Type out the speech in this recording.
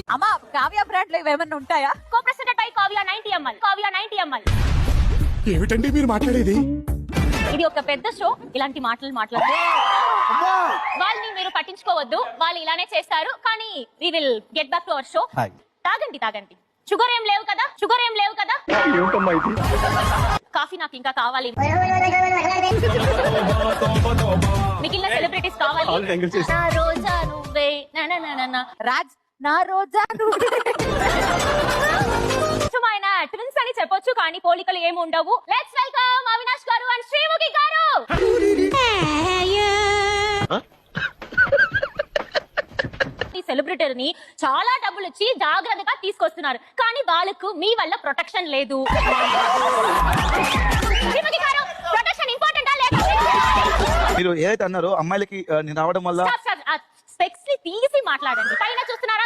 అమ్మా కావ్య బ్రాండ్ లో ఏమైనా ఉంటాయా? Copresented by Kavya 90 ml. Kavya 90 ml. ఏమిటండి మీరు మాట్లాడేది? ఇది ఒక పెద్ద షో. ఇలాంటి మాటలు మాట్లాడతారు. వాళ్ళని మీరు పట్టించుకోవద్దు. వాళ్ళు ఇలానే చేస్తారు. కానీ we will get back to our show. తాగండి తాగండి. షుగర్ ఏం లేవు కదా? షుగర్ ఏం లేవు కదా? కాఫీ నాకు ఇంకా కావాలి. మిగిలిన సెలబ్రిటీస్ కావాలి. నా రోజా నువ్వే రాజ్ నా రోజా నువ్వే. ఆయన ట్విన్స్ అని చెప్పొచ్చు కానీ పోలికలు ఏమి ఉండవు. లెట్స్ వెల్కమ్ అవినాష్ గారు అండ్ శ్రీముఖి గారు. ఈ సెలబ్రిటీని చాలా డబ్బులు ఇచ్చి జాగ్రత్తగా తీసుకొస్తున్నారు కానీ వాళ్ళకు మీ వల్ల ప్రొటెక్షన్ లేదు. శ్రీముఖి గారు ప్రొటెక్షన్ ఇంపార్టెంటా లేదా? మీరు ఏదైతే అన్నారో అమ్మాయిలకి రావడం వల్ల స్పెక్స్ ని తీసి మాట్లాడండి. పైన చూస్తున్నారా?